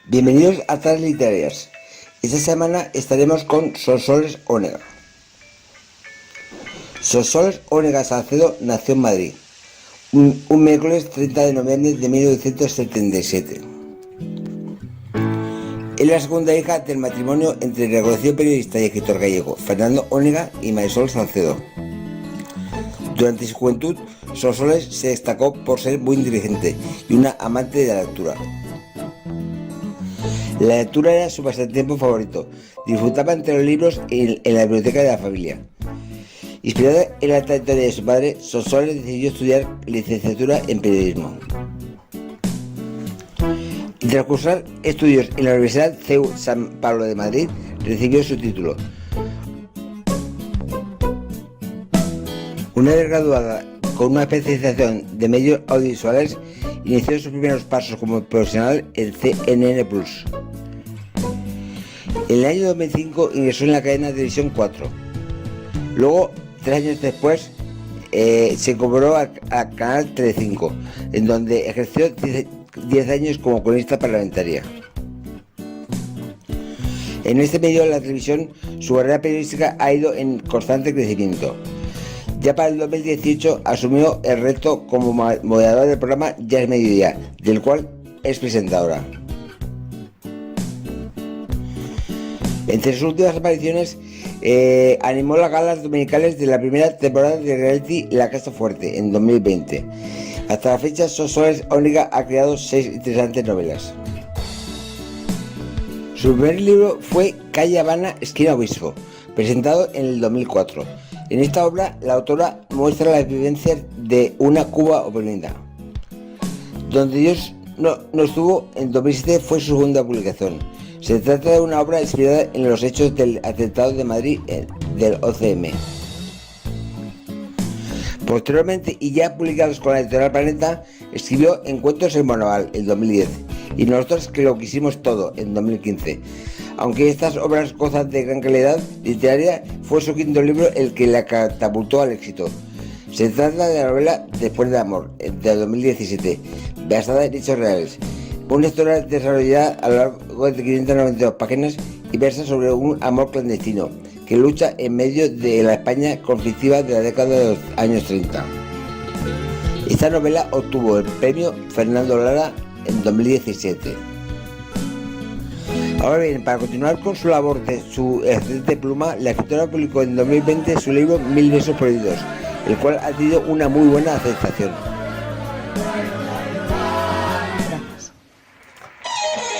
Bienvenidos a Tardes Literarias. Esta semana estaremos con Sonsoles Onega. Sonsoles Onega Salcedo nació en Madrid un miércoles 30 de noviembre de 1977. Es la segunda hija del matrimonio entre el reconocido periodista y escritor gallego Fernando Onega y Marisol Salcedo. Durante su juventud, Sonsoles se destacó por ser muy inteligente y una amante de la lectura. La lectura era su pasatiempo favorito. Disfrutaba entre los libros en la biblioteca de la familia. Inspirada en la trayectoria de su padre, Sonsoles decidió estudiar licenciatura en periodismo. Y tras cursar estudios en la Universidad CEU San Pablo de Madrid, recibió su título. Una vez graduada con una especialización de medios audiovisuales, inició sus primeros pasos como profesional en CNN+. En el año 2005 ingresó en la cadena de Televisión 4. Luego, 3 años después, se incorporó a Canal Telecinco, en donde ejerció 10 años como cronista parlamentaria. En este medio de la televisión, su carrera periodística ha ido en constante crecimiento. Ya para el 2018 asumió el reto como moderadora del programa Ya es Mediodía, del cual es presentadora. Entre sus últimas apariciones, animó las galas dominicales de la primera temporada de reality La Casa Fuerte en 2020. Hasta la fecha, Sonsoles Onega ha creado 6 interesantes novelas. Su primer libro fue Calle Habana, esquina Obispo, presentado en el 2004. En esta obra, la autora muestra las vivencias de una Cuba oprimida. Donde Dios no estuvo, en 2007 fue su segunda publicación. Se trata de una obra inspirada en los hechos del atentado de Madrid del 11M. Posteriormente, y ya publicados con la editorial Planeta, escribió Encuentros en Bonaval en 2010 y Nosotros que lo quisimos todo en 2015. Aunque estas obras gozan de gran calidad literaria, fue su quinto libro el que la catapultó al éxito. Se trata de la novela Después del amor, de 2017, basada en hechos reales. Una historia desarrollada a lo largo de 592 páginas y versa sobre un amor clandestino que lucha en medio de la España conflictiva de la década de los años 30. Esta novela obtuvo el premio Fernando Lara en 2017. Ahora bien, para continuar con su labor de su excelente pluma, la escritora publicó en 2020 su libro 1000 besos prohibidos, el cual ha tenido una muy buena aceptación.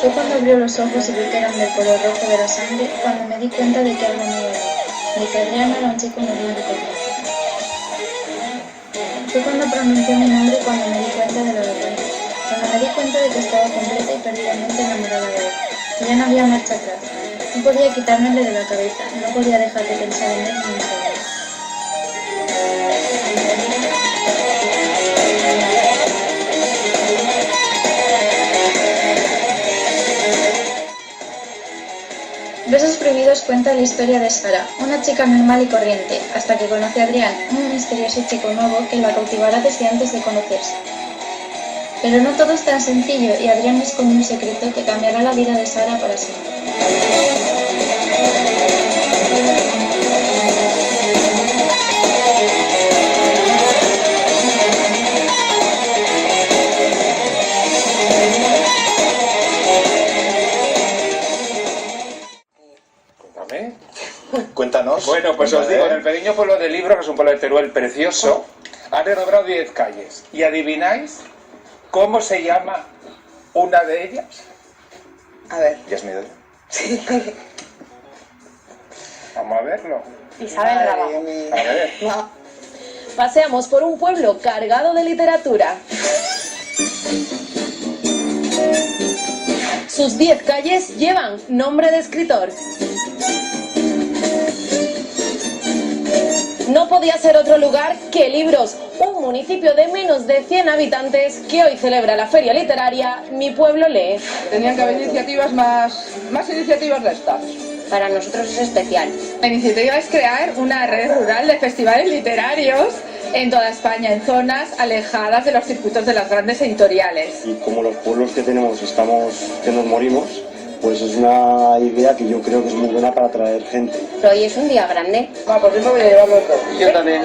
Fue cuando abrió los ojos y vi que eran del color rojo de la sangre, cuando me di cuenta de que algo no iba bien, de que Adrián era un chico normal y corriente. Fue cuando pronuncié mi nombre y cuando me di cuenta de la verdad, cuando me di cuenta de que estaba completa y perdidamente enamorada de él, que ya no había marcha atrás. No podía quitármele de la cabeza, no podía dejar de pensar en él ni un segundo. Besos Prohibidos cuenta la historia de Sara, una chica normal y corriente, hasta que conoce a Adrián, un misterioso chico nuevo que la cautivará desde antes de conocerse. Pero no todo es tan sencillo y Adrián esconde un secreto que cambiará la vida de Sara para siempre. Cuéntanos. Bueno, pues os digo, en el pequeño pueblo de Libro, que es un pueblo de Teruel precioso, han renombrado 10 calles. ¿Y adivináis cómo se llama una de ellas? A ver. Ya es Mediodía. Sí. Vamos a verlo. Isabel Rabago. A ver. No. Paseamos por un pueblo cargado de literatura. Sus 10 calles llevan nombre de escritor. No podía ser otro lugar que Libros, un municipio de menos de 100 habitantes que hoy celebra la feria literaria Mi Pueblo Lee. Tenían que haber iniciativas más iniciativas de estas. Para nosotros es especial. La iniciativa es crear una red rural de festivales literarios en toda España, en zonas alejadas de los circuitos de las grandes editoriales. Y como los pueblos que tenemos estamos que nos morimos, pues es una idea que yo creo que es muy buena para atraer gente. Pero hoy es un día grande. Pues yo me voy a llevarlo todo. Yo también.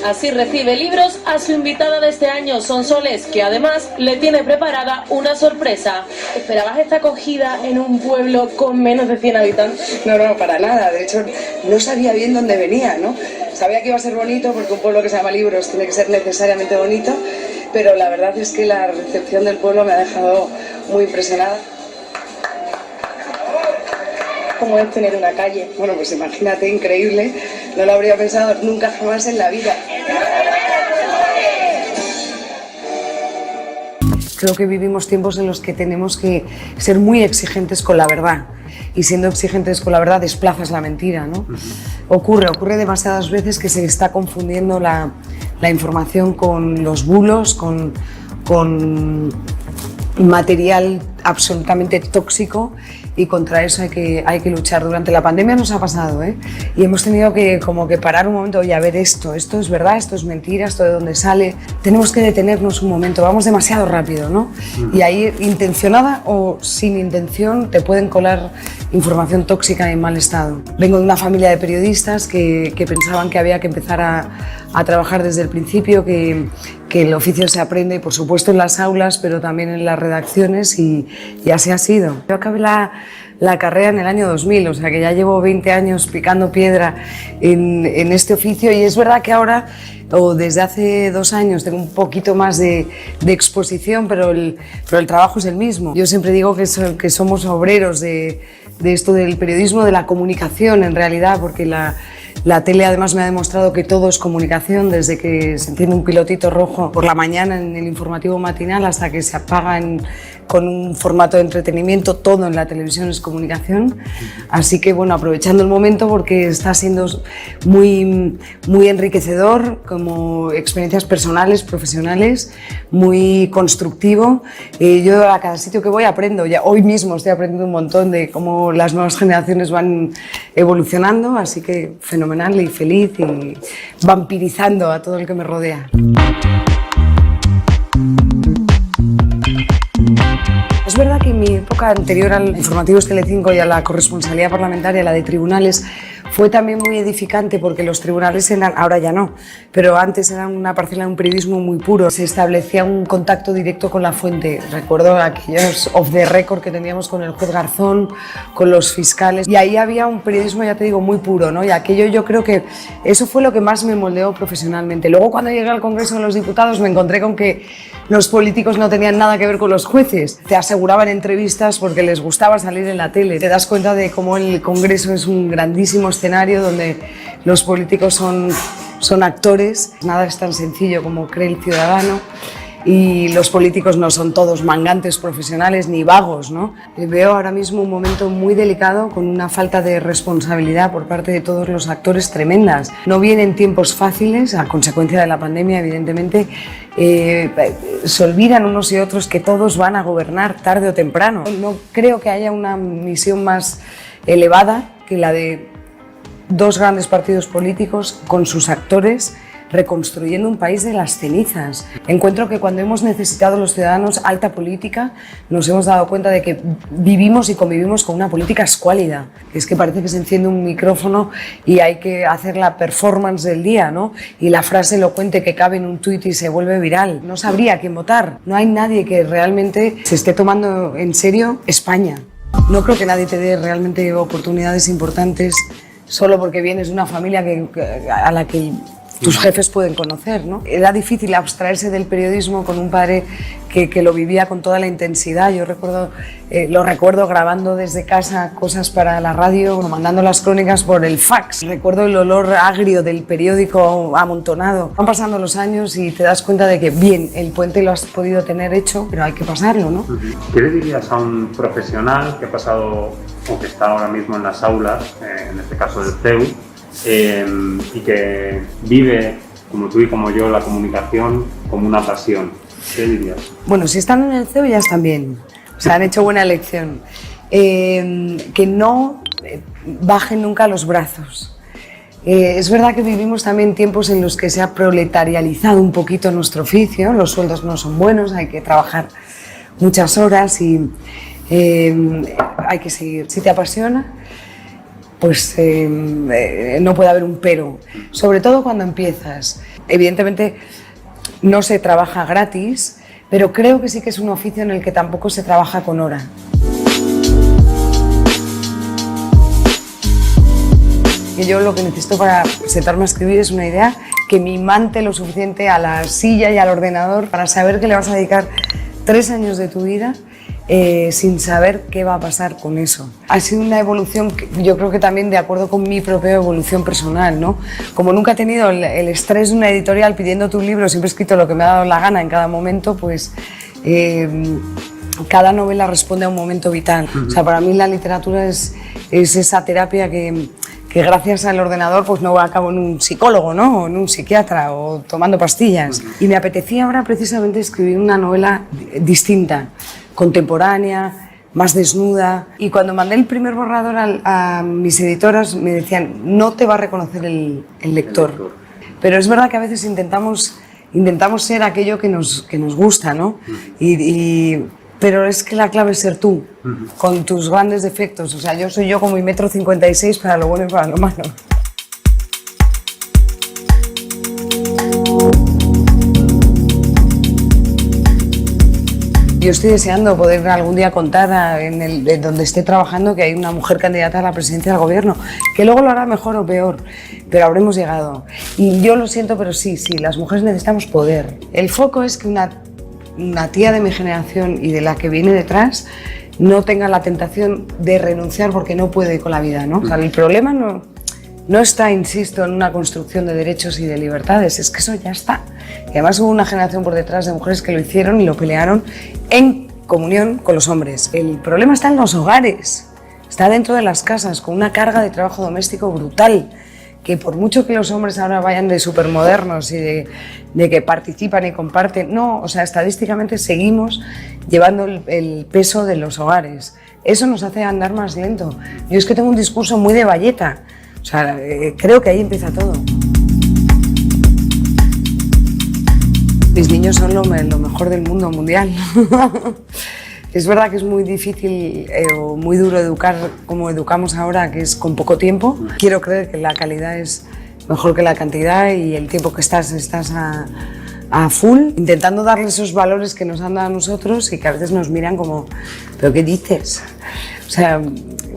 Así recibe libros a su invitada de este año, Sonsoles, que además le tiene preparada una sorpresa. ¿Esperabas esta acogida en un pueblo con menos de 100 habitantes? No, para nada. De hecho, no sabía bien dónde venía, ¿no? Sabía que iba a ser bonito porque un pueblo que se llama Libros tiene que ser necesariamente bonito, pero la verdad es que la recepción del pueblo me ha dejado muy impresionada. ¿Cómo es tener una calle? Bueno, pues imagínate, increíble. No lo habría pensado nunca jamás en la vida. Creo que vivimos tiempos en los que tenemos que ser muy exigentes con la verdad. Y siendo exigentes con la verdad desplazas la mentira, ¿no? Ocurre demasiadas veces que se está confundiendo la información con los bulos, con material absolutamente tóxico, y contra eso hay que luchar. Durante la pandemia nos ha pasado, ¿eh? Y hemos tenido que como que parar un momento y a ver esto es verdad, esto es mentira, esto de dónde sale. Tenemos que detenernos un momento, vamos demasiado rápido, ¿no? Y ahí, intencionada o sin intención, te pueden colar información tóxica en mal estado. Vengo de una familia de periodistas que pensaban que había que empezar a trabajar desde el principio, que el oficio se aprende, por supuesto, en las aulas, pero también en las redacciones, y así ha sido. Yo acabé la carrera en el año 2000, o sea que ya llevo 20 años picando piedra en este oficio, y es verdad que ahora, o desde hace 2 años, tengo un poquito más de exposición, pero el trabajo es el mismo. Yo siempre digo que somos obreros de esto del periodismo, de la comunicación en realidad, porque la tele además me ha demostrado que todo es comunicación, desde que se enciende un pilotito rojo por la mañana en el informativo matinal hasta que se apaga con un formato de entretenimiento, todo en la televisión es comunicación. Así que bueno, aprovechando el momento porque está siendo muy, muy enriquecedor, como experiencias personales, profesionales, muy constructivo. Yo a cada sitio que voy aprendo, ya hoy mismo estoy aprendiendo un montón de cómo las nuevas generaciones van evolucionando, así que fenomenal y feliz y vampirizando a todo el que me rodea. Es verdad que en mi época anterior al Informativos Telecinco y a la corresponsalía parlamentaria, la de tribunales, fue también muy edificante, porque los tribunales eran, ahora ya no, pero antes eran una parcela de un periodismo muy puro. Se establecía un contacto directo con la fuente. Recuerdo aquellos off the record que teníamos con el juez Garzón, con los fiscales, y ahí había un periodismo, ya te digo, muy puro, ¿no? Y aquello, yo creo que eso fue lo que más me moldeó profesionalmente. Luego, cuando llegué al Congreso de los Diputados, me encontré con que los políticos no tenían nada que ver con los jueces. Te aseguraban entrevistas porque les gustaba salir en la tele. Te das cuenta de cómo el Congreso es un grandísimo escenario donde los políticos son actores. Nada es tan sencillo como cree el ciudadano, y los políticos no son todos mangantes profesionales ni vagos, ¿no? Veo ahora mismo un momento muy delicado, con una falta de responsabilidad por parte de todos los actores tremendas. No vienen tiempos fáciles a consecuencia de la pandemia, evidentemente. Se olvidan unos y otros que todos van a gobernar tarde o temprano. No creo que haya una misión más elevada que la de 2 grandes partidos políticos con sus actores reconstruyendo un país de las cenizas. Encuentro que cuando hemos necesitado los ciudadanos alta política, nos hemos dado cuenta de que vivimos y convivimos con una política escuálida. Es que parece que se enciende un micrófono y hay que hacer la performance del día, ¿no? Y la frase elocuente que cabe en un tuit y se vuelve viral. No sabría a quién votar. No hay nadie que realmente se esté tomando en serio España. No creo que nadie te dé realmente oportunidades importantes solo porque vienes de una familia a la que tus jefes pueden conocer, ¿no? Era difícil abstraerse del periodismo con un padre que lo vivía con toda la intensidad. Yo lo recuerdo grabando desde casa cosas para la radio, mandando las crónicas por el fax. Recuerdo el olor agrio del periódico amontonado. Van pasando los años y te das cuenta de que, bien, el puente lo has podido tener hecho, pero hay que pasarlo, ¿no? ¿Qué le dirías a un profesional que ha pasado o que está ahora mismo en las aulas, en este caso del CEU, y que vive, como tú y como yo, la comunicación como una pasión? ¿Qué dirías? Bueno, si están en el CEU ya están bien, o sea, han hecho buena elección. Que no bajen nunca los brazos, Es verdad que vivimos también tiempos en los que se ha proletarializado un poquito nuestro oficio, los sueldos no son buenos, hay que trabajar muchas horas y hay que seguir. Si te apasiona, pues no puede haber un pero, sobre todo cuando empiezas. Evidentemente no se trabaja gratis, pero creo que sí que es un oficio en el que tampoco se trabaja con hora. Que yo lo que necesito para sentarme a escribir es una idea que me imante lo suficiente a la silla y al ordenador para saber que le vas a dedicar 3 años de tu vida sin saber qué va a pasar con eso. Ha sido una evolución, yo creo que también de acuerdo con mi propia evolución personal, ¿no? Como nunca he tenido el estrés de una editorial pidiendo tu libro, siempre he escrito lo que me ha dado la gana en cada momento, pues cada novela responde a un momento vital. O sea, para mí la literatura es esa terapia que gracias al ordenador pues no acabo en un psicólogo, ¿no? O en un psiquiatra o tomando pastillas. Y me apetecía ahora precisamente escribir una novela distinta, contemporánea, más desnuda. Y cuando mandé el primer borrador a mis editoras me decían, no te va a reconocer el lector. Pero es verdad que a veces intentamos ser aquello que nos gusta, ¿no? Pero es que la clave es ser tú, con tus grandes defectos. O sea, yo soy yo como mi 1,56 m para lo bueno y para lo malo. Yo estoy deseando poder algún día contar en donde esté trabajando que hay una mujer candidata a la presidencia del gobierno, que luego lo hará mejor o peor, pero habremos llegado. Y yo lo siento, pero sí, las mujeres necesitamos poder. El foco es que una tía de mi generación y de la que viene detrás no tenga la tentación de renunciar porque no puede con la vida, ¿no? O sea, el problema no está, insisto, en una construcción de derechos y de libertades, es que eso ya está. Y además hubo una generación por detrás de mujeres que lo hicieron y lo pelearon en comunión con los hombres. El problema está en los hogares, está dentro de las casas, con una carga de trabajo doméstico brutal, que por mucho que los hombres ahora vayan de supermodernos y de que participan y comparten, no, o sea, estadísticamente seguimos llevando el peso de los hogares. Eso nos hace andar más lento. Yo es que tengo un discurso muy de Valleta, o sea, creo que ahí empieza todo. Mis niños son lo mejor del mundo mundial. Es verdad que es muy difícil o muy duro educar como educamos ahora, que es con poco tiempo. Quiero creer que la calidad es mejor que la cantidad y el tiempo que estás a full, intentando darles esos valores que nos han dado a nosotros y que a veces nos miran como, ¿pero qué dices? O sea,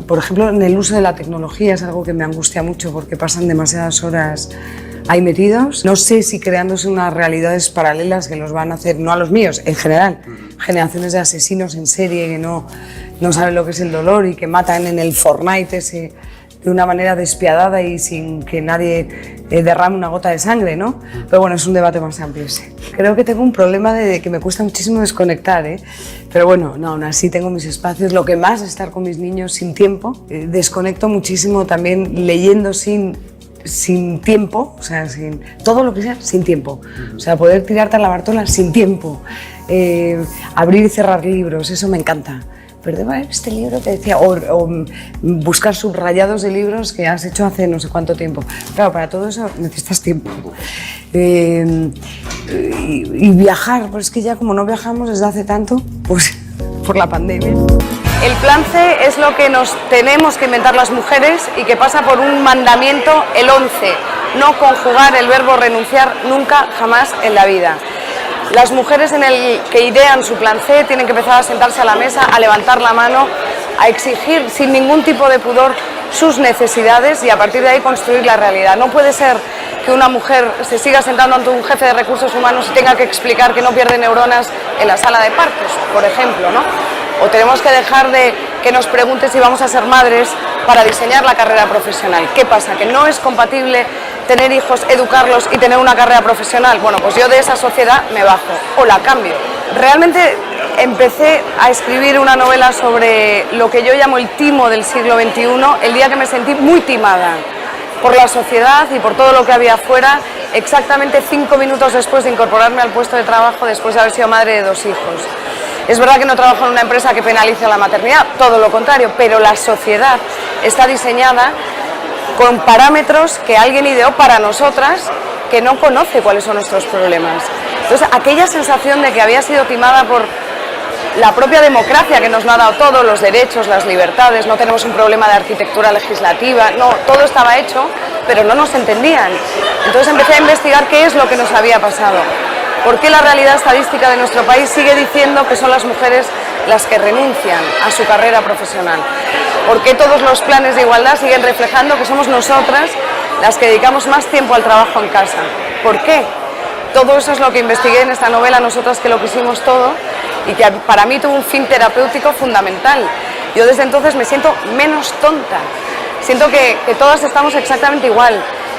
por ejemplo, en el uso de la tecnología es algo que me angustia mucho porque pasan demasiadas horas ahí metidos. No sé si creándose unas realidades paralelas que los van a hacer, no a los míos, en general, generaciones de asesinos en serie que no saben lo que es el dolor y que matan en el Fortnite ese de una manera despiadada y sin que nadie derrame una gota de sangre, ¿no? Pero bueno, es un debate más amplio ese. Creo que tengo un problema de que me cuesta muchísimo desconectar, ¿eh? Pero bueno, no, aún así tengo mis espacios. Lo que más es estar con mis niños sin tiempo. Desconecto muchísimo también leyendo sin tiempo, o sea, sin todo lo que sea, sin tiempo. O sea, poder tirarte a la Bartola sin tiempo. Abrir y cerrar libros, eso me encanta. Pero este libro te decía, o buscar subrayados de libros que has hecho hace no sé cuánto tiempo. Claro, para todo eso necesitas tiempo. Y viajar, pues es que ya como no viajamos desde hace tanto, pues por la pandemia. El plan C es lo que nos tenemos que inventar las mujeres y que pasa por un mandamiento, el 11, no conjugar el verbo renunciar nunca, jamás en la vida. Las mujeres que idean su plan C tienen que empezar a sentarse a la mesa, a levantar la mano, a exigir sin ningún tipo de pudor sus necesidades y a partir de ahí construir la realidad. No puede ser que una mujer se siga sentando ante un jefe de recursos humanos y tenga que explicar que no pierde neuronas en la sala de partos, por ejemplo, ¿no? O tenemos que dejar de que nos pregunte si vamos a ser madres para diseñar la carrera profesional. ¿Qué pasa? ¿Que no es compatible tener hijos, educarlos y tener una carrera profesional? Bueno, pues yo de esa sociedad me bajo o la cambio. Realmente empecé a escribir una novela sobre lo que yo llamo el timo del siglo XXI el día que me sentí muy timada por la sociedad y por todo lo que había afuera, exactamente 5 minutos después de incorporarme al puesto de trabajo, después de haber sido madre de 2 hijos. Es verdad que no trabajo en una empresa que penalice la maternidad, todo lo contrario, pero la sociedad está diseñada con parámetros que alguien ideó para nosotras, que no conoce cuáles son nuestros problemas. Entonces, aquella sensación de que había sido timada por la propia democracia, que nos lo ha dado todo, los derechos, las libertades, no tenemos un problema de arquitectura legislativa, no, todo estaba hecho, pero no nos entendían. Entonces empecé a investigar qué es lo que nos había pasado. ¿Por qué la realidad estadística de nuestro país sigue diciendo que son las mujeres las que renuncian a su carrera profesional? ¿Por qué todos los planes de igualdad siguen reflejando que somos nosotras las que dedicamos más tiempo al trabajo en casa? ¿Por qué? Todo eso es lo que investigué en esta novela, Nosotras que lo quisimos todo, y que para mí tuvo un fin terapéutico fundamental. Yo desde entonces me siento menos tonta, siento que todas estamos exactamente igual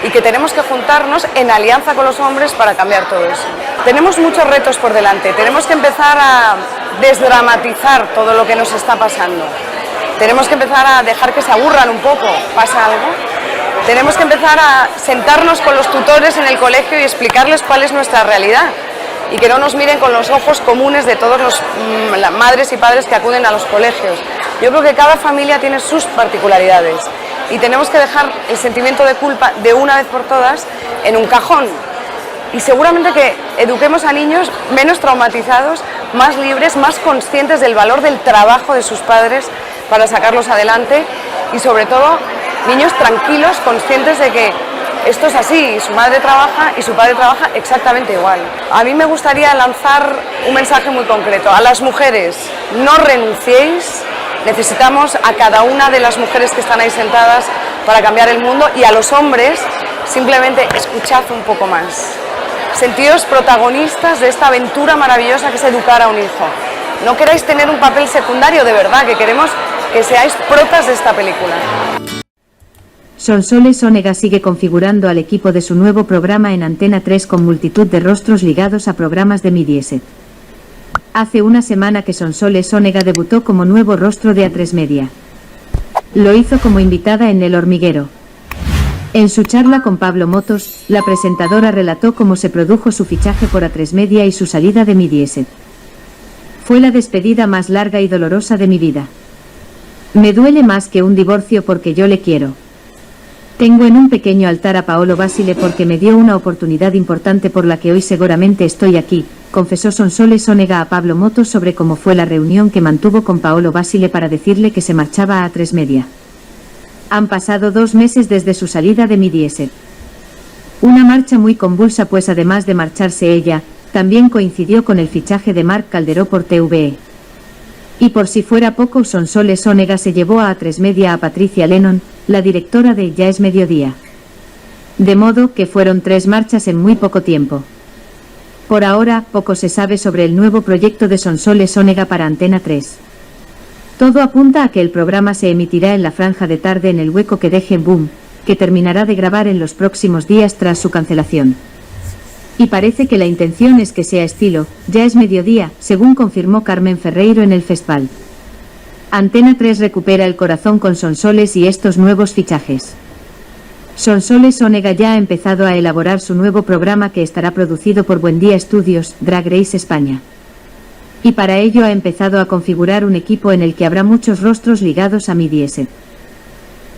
y que tenemos que juntarnos en alianza con los hombres para cambiar todo eso. Tenemos muchos retos por delante, tenemos que empezar a desdramatizar todo lo que nos está pasando, tenemos que empezar a dejar que se aburran un poco, ¿pasa algo? Tenemos que empezar a sentarnos con los tutores en el colegio y explicarles cuál es nuestra realidad y que no nos miren con los ojos comunes de todos los madres y padres que acuden a los colegios. Yo creo que cada familia tiene sus particularidades y tenemos que dejar el sentimiento de culpa de una vez por todas en un cajón. Y seguramente que eduquemos a niños menos traumatizados, más libres, más conscientes del valor del trabajo de sus padres para sacarlos adelante y sobre todo niños tranquilos, conscientes de que esto es así, su madre trabaja y su padre trabaja exactamente igual. A mí me gustaría lanzar un mensaje muy concreto. A las mujeres, no renunciéis, necesitamos a cada una de las mujeres que están ahí sentadas para cambiar el mundo, y a los hombres, simplemente escuchad un poco más. Sentíos protagonistas de esta aventura maravillosa que es educar a un hijo. No queráis tener un papel secundario, de verdad, que queremos que seáis protas de esta película. Sonsoles Onega sigue configurando al equipo de su nuevo programa en Antena 3 con multitud de rostros ligados a programas de Mediaset. Hace una semana que Sonsoles Onega debutó como nuevo rostro de A3 Media. Lo hizo como invitada en El Hormiguero. En su charla con Pablo Motos, la presentadora relató cómo se produjo su fichaje por A3 Media y su salida de Mediaset. Fue la despedida más larga y dolorosa de mi vida. Me duele más que un divorcio porque yo le quiero. Tengo en un pequeño altar a Paolo Basile porque me dio una oportunidad importante por la que hoy seguramente estoy aquí, confesó Sonsoles Onega a Pablo Motos sobre cómo fue la reunión que mantuvo con Paolo Basile para decirle que se marchaba a A3 Media. Han pasado 2 meses desde su salida de Mediaset. Una marcha muy convulsa, pues además de marcharse ella, también coincidió con el fichaje de Marc Calderó por TVE. Y por si fuera poco, Sonsoles Onega se llevó a A3 Media a Patricia Lennon, la directora de Ya es Mediodía. De modo que fueron 3 marchas en muy poco tiempo. Por ahora, poco se sabe sobre el nuevo proyecto de Sonsoles Onega para Antena 3. Todo apunta a que el programa se emitirá en la franja de tarde en el hueco que deje Boom, que terminará de grabar en los próximos días tras su cancelación. Y parece que la intención es que sea estilo Ya es Mediodía, según confirmó Carmen Ferreiro en el festival. Antena 3 recupera el corazón con Sonsoles y estos nuevos fichajes. Sonsoles Onega ya ha empezado a elaborar su nuevo programa que estará producido por Buendía Estudios, Drag Race España. Y para ello ha empezado a configurar un equipo en el que habrá muchos rostros ligados a Mediaset.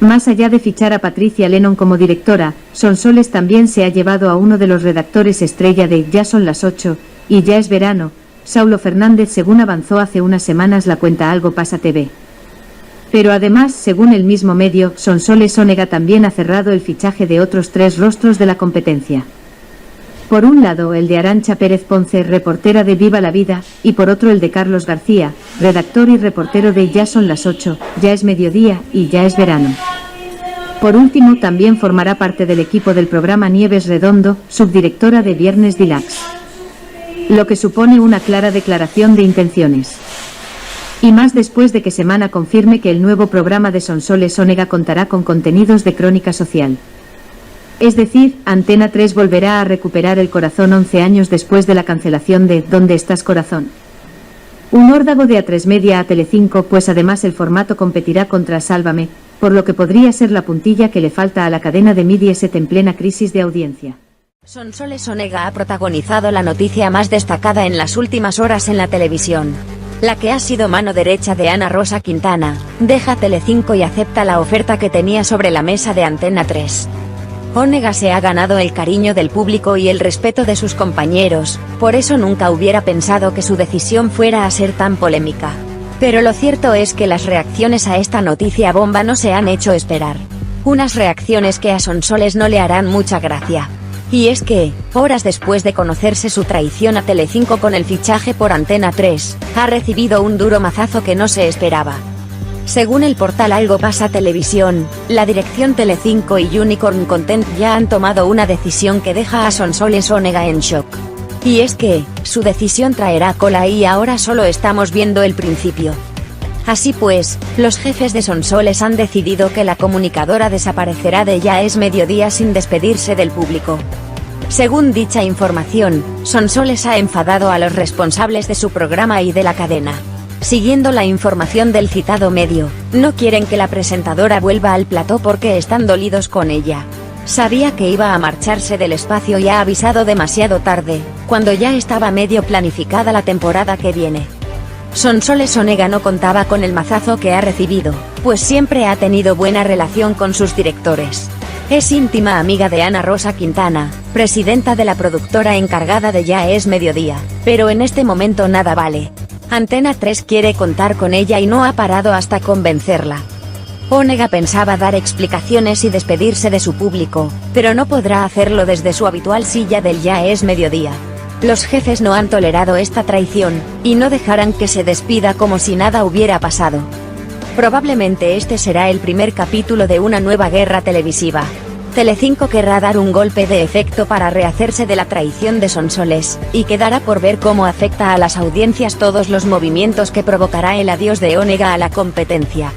Más allá de fichar a Patricia Lennon como directora, Sonsoles también se ha llevado a uno de los redactores estrella de Ya son las 8, y Ya es verano, Saulo Fernández, según avanzó hace unas semanas la cuenta Algo Pasa TV. Pero además, según el mismo medio, Sonsoles Onega también ha cerrado el fichaje de otros 3 rostros de la competencia. Por un lado el de Arantxa Pérez Ponce, reportera de Viva la Vida, y por otro el de Carlos García, redactor y reportero de Ya son las 8, Ya es Mediodía y Ya es Verano. Por último, también formará parte del equipo del programa Nieves Redondo, subdirectora de Viernes Deluxe. Lo que supone una clara declaración de intenciones. Y más después de que Semana confirme que el nuevo programa de Sonsoles Onega contará con contenidos de crónica social. Es decir, Antena 3 volverá a recuperar el corazón 11 años después de la cancelación de ¿Dónde estás, corazón? Un órdago de A3 Media a Telecinco, pues además el formato competirá contra Sálvame, por lo que podría ser la puntilla que le falta a la cadena de Mediaset en plena crisis de audiencia. Sonsoles Onega ha protagonizado la noticia más destacada en las últimas horas en la televisión. la que ha sido mano derecha de Ana Rosa Quintana, deja Telecinco y acepta la oferta que tenía sobre la mesa de Antena 3. Onega se ha ganado el cariño del público y el respeto de sus compañeros, por eso nunca hubiera pensado que su decisión fuera a ser tan polémica. Pero lo cierto es que las reacciones a esta noticia bomba no se han hecho esperar. Unas reacciones que a Sonsoles no le harán mucha gracia. Y es que, horas después de conocerse su traición a Telecinco con el fichaje por Antena 3, ha recibido un duro mazazo que no se esperaba. Según el portal Algo Pasa Televisión, la dirección Telecinco y Unicorn Content ya han tomado una decisión que deja a Sonsoles Onega en shock. Y es que, su decisión traerá cola y ahora solo estamos viendo el principio. Así pues, los jefes de Sonsoles han decidido que la comunicadora desaparecerá de Ya es Mediodía sin despedirse del público. Según dicha información, Sonsoles ha enfadado a los responsables de su programa y de la cadena. Siguiendo la información del citado medio, no quieren que la presentadora vuelva al plató porque están dolidos con ella. Sabía que iba a marcharse del espacio y ha avisado demasiado tarde, cuando ya estaba medio planificada la temporada que viene. Sonsoles Onega no contaba con el mazazo que ha recibido, pues siempre ha tenido buena relación con sus directores. Es íntima amiga de Ana Rosa Quintana, presidenta de la productora encargada de Ya es Mediodía, pero en este momento nada vale. Antena 3 quiere contar con ella y no ha parado hasta convencerla. Onega pensaba dar explicaciones y despedirse de su público, pero no podrá hacerlo desde su habitual silla del Ya es Mediodía. Los jefes no han tolerado esta traición, y no dejarán que se despida como si nada hubiera pasado. Probablemente este será el primer capítulo de una nueva guerra televisiva. Telecinco querrá dar un golpe de efecto para rehacerse de la traición de Sonsoles, y quedará por ver cómo afecta a las audiencias todos los movimientos que provocará el adiós de Onega a la competencia.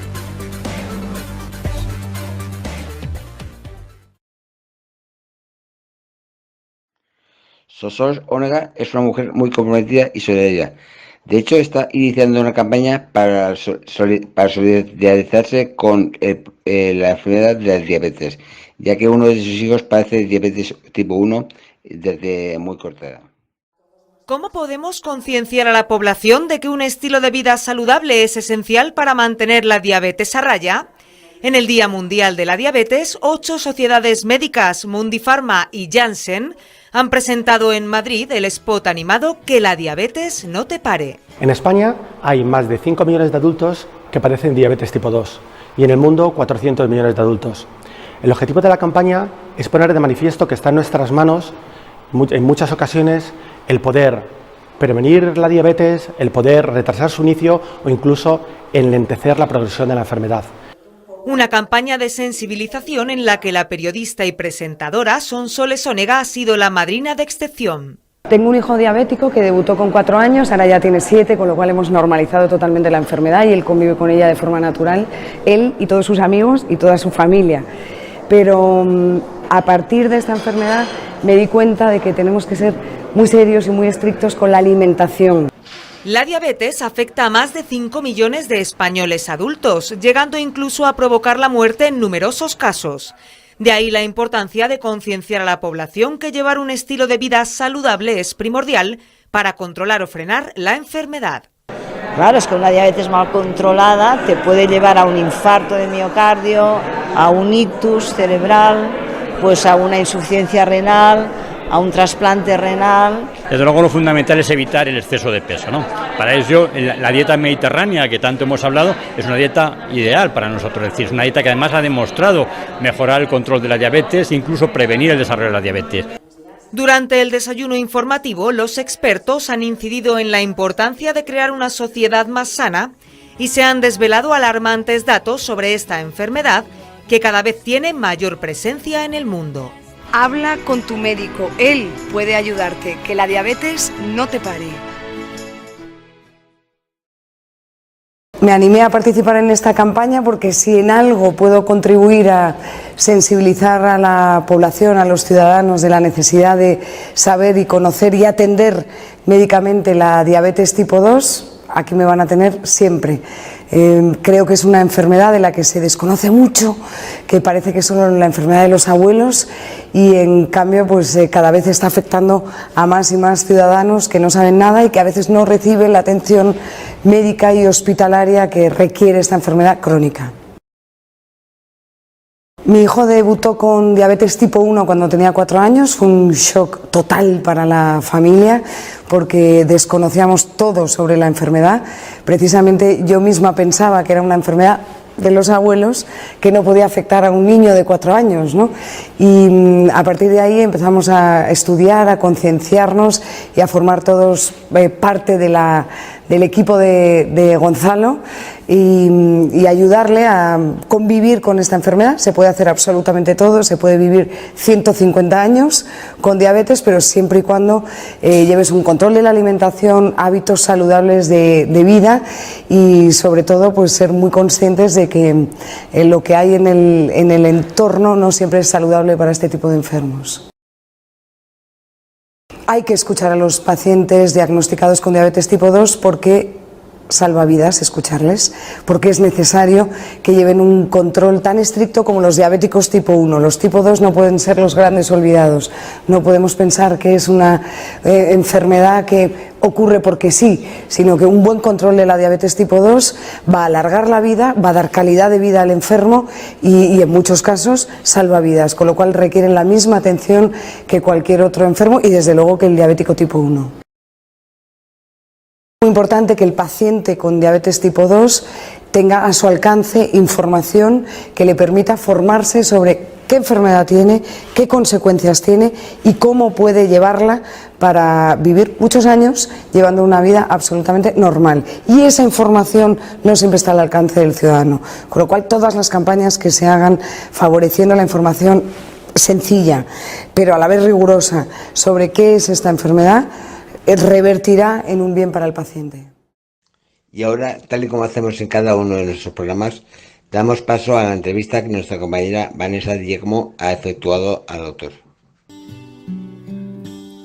Sonsoles Onega es una mujer muy comprometida y solidaria. De hecho, está iniciando una campaña para solidarizarse con la enfermedad de la diabetes, ya que uno de sus hijos padece diabetes tipo 1 desde muy corta edad. ¿Cómo podemos concienciar a la población de que un estilo de vida saludable es esencial para mantener la diabetes a raya? En el Día Mundial de la Diabetes, 8 sociedades médicas, Mundipharma y Janssen, han presentado en Madrid el spot animado Que la diabetes no te pare. En España hay más de 5 millones de adultos que padecen diabetes tipo 2 y en el mundo 400 millones de adultos. El objetivo de la campaña es poner de manifiesto que está en nuestras manos, en muchas ocasiones, el poder prevenir la diabetes, el poder retrasar su inicio o incluso enlentecer la progresión de la enfermedad. Una campaña de sensibilización en la que la periodista y presentadora Sonsoles Onega ha sido la madrina de excepción. Tengo un hijo diabético que debutó con 4 años, ahora ya tiene 7, con lo cual hemos normalizado totalmente la enfermedad y él convive con ella de forma natural, él y todos sus amigos y toda su familia. Pero a partir de esta enfermedad me di cuenta de que tenemos que ser muy serios y muy estrictos con la alimentación. La diabetes afecta a más de 5 millones de españoles adultos, llegando incluso a provocar la muerte en numerosos casos. De ahí la importancia de concienciar a la población que llevar un estilo de vida saludable es primordial para controlar o frenar la enfermedad. Claro, es que una diabetes mal controlada te puede llevar a un infarto de miocardio, a un ictus cerebral, pues a una insuficiencia renal, a un trasplante renal. Desde luego lo fundamental es evitar el exceso de peso, ¿no? Para ello la dieta mediterránea que tanto hemos hablado es una dieta ideal para nosotros, es decir, es una dieta que además ha demostrado mejorar el control de la diabetes e incluso prevenir el desarrollo de la diabetes. Durante el desayuno informativo, los expertos han incidido en la importancia de crear una sociedad más sana y se han desvelado alarmantes datos sobre esta enfermedad que cada vez tiene mayor presencia en el mundo. Habla con tu médico, él puede ayudarte, que la diabetes no te pare. Me animé a participar en esta campaña porque si en algo puedo contribuir a sensibilizar a la población, a los ciudadanos de la necesidad de saber y conocer y atender médicamente la diabetes tipo 2, aquí me van a tener siempre. Creo que es una enfermedad de la que se desconoce mucho, que parece que es solo la enfermedad de los abuelos y en cambio pues cada vez está afectando a más y más ciudadanos que no saben nada y que a veces no reciben la atención médica y hospitalaria que requiere esta enfermedad crónica. Mi hijo debutó con diabetes tipo 1 cuando tenía 4 años, fue un shock total para la familia porque desconocíamos todo sobre la enfermedad. Precisamente yo misma pensaba que era una enfermedad de los abuelos que no podía afectar a un niño de 4 años, ¿no? Y a partir de ahí empezamos a estudiar, a concienciarnos y a formar todos parte del equipo de Gonzalo y ayudarle a convivir con esta enfermedad. Se puede hacer absolutamente todo, se puede vivir 150 años con diabetes, pero siempre y cuando lleves un control de la alimentación, hábitos saludables de vida y sobre todo pues ser muy conscientes de que lo que hay en el entorno no siempre es saludable para este tipo de enfermos. Hay que escuchar a los pacientes diagnosticados con diabetes tipo 2 porque salva vidas escucharles, porque es necesario que lleven un control tan estricto como los diabéticos tipo 1. Los tipo 2 no pueden ser los grandes olvidados. No podemos pensar que es una enfermedad que ocurre porque sí, sino que un buen control de la diabetes tipo 2 va a alargar la vida, va a dar calidad de vida al enfermo y en muchos casos salva vidas, con lo cual requieren la misma atención que cualquier otro enfermo y desde luego que el diabético tipo 1. Es muy importante que el paciente con diabetes tipo 2 tenga a su alcance información que le permita formarse sobre qué enfermedad tiene, qué consecuencias tiene y cómo puede llevarla para vivir muchos años llevando una vida absolutamente normal. Y esa información no siempre está al alcance del ciudadano, con lo cual todas las campañas que se hagan favoreciendo la información sencilla, pero a la vez rigurosa, sobre qué es esta enfermedad, revertirá en un bien para el paciente. Y ahora, tal y como hacemos en cada uno de nuestros programas, damos paso a la entrevista que nuestra compañera Vanessa Diegmo ha efectuado al autor.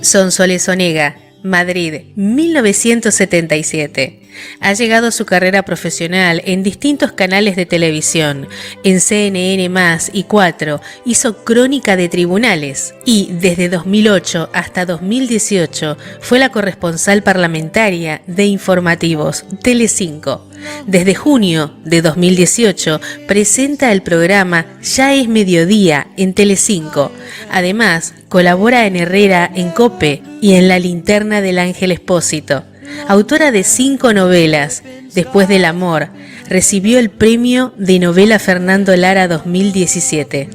Sonsoles Onega, Madrid, 1977. Ha llegado su carrera profesional en distintos canales de televisión. En CNN+, y 4 hizo Crónica de Tribunales y desde 2008 hasta 2018 fue la corresponsal parlamentaria de Informativos, Telecinco. Desde junio de 2018 presenta el programa Ya es Mediodía en Telecinco. Además, colabora en Herrera en COPE y en La Linterna del Ángel Espósito. Autora de 5 novelas, Después del amor, recibió el premio de novela Fernando Lara 2017.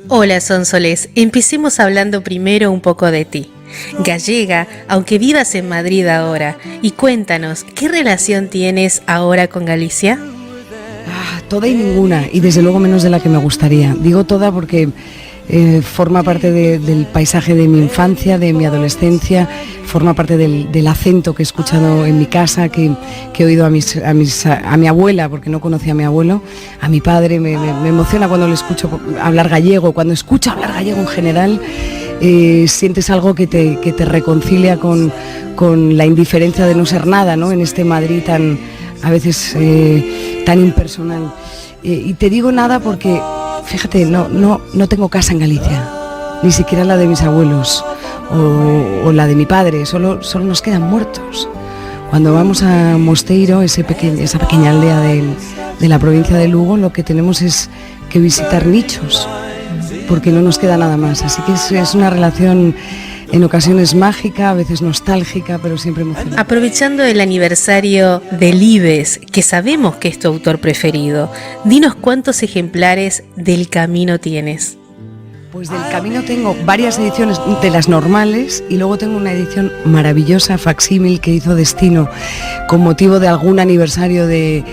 Hola Sonsoles, empecemos hablando primero un poco de ti. Gallega, aunque vivas en Madrid ahora, y cuéntanos, ¿qué relación tienes ahora con Galicia? Toda y ninguna, y desde luego menos de la que me gustaría. Digo toda porque forma parte del paisaje de mi infancia, de mi adolescencia, forma parte del acento que he escuchado en mi casa, que he oído a mi abuela, porque no conocía a mi abuelo, a mi padre. Me emociona cuando le escucho hablar gallego, cuando escucho hablar gallego en general. Sientes algo que te reconcilia con la indiferencia de no ser nada, ¿no? En este Madrid tan a veces tan impersonal. Y te digo nada porque, fíjate, no tengo casa en Galicia, ni siquiera la de mis abuelos o la de mi padre, solo nos quedan muertos. Cuando vamos a Mosteiro, esa pequeña aldea de la provincia de Lugo, lo que tenemos es que visitar nichos, porque no nos queda nada más. Así que es una relación en ocasiones mágica, a veces nostálgica, pero siempre emocionante. Aprovechando el aniversario del IBES, que sabemos que es tu autor preferido, dinos cuántos ejemplares del Camino tienes. Pues del Camino tengo varias ediciones de las normales y luego tengo una edición maravillosa, facsímil, que hizo Destino con motivo de algún aniversario de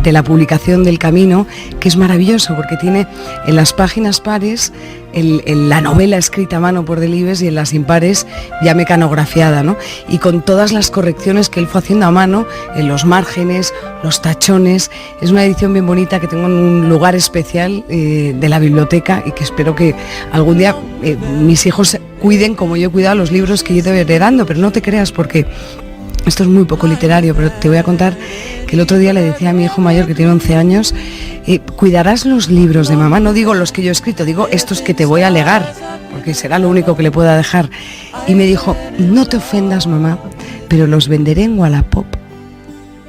la publicación del Camino, que es maravilloso porque tiene en las páginas pares la novela escrita a mano por Delibes y en las impares ya mecanografiada, ¿no? Y con todas las correcciones que él fue haciendo a mano en los márgenes, los tachones. Es una edición bien bonita que tengo en un lugar especial de la biblioteca y que espero que algún día mis hijos cuiden como yo he cuidado los libros que yo he ido heredando, pero no te creas porque esto es muy poco literario, pero te voy a contar que el otro día le decía a mi hijo mayor, que tiene 11 años, cuidarás los libros de mamá, no digo los que yo he escrito, digo estos que te voy a legar, porque será lo único que le pueda dejar. Y me dijo, no te ofendas, mamá, pero los venderé en Wallapop.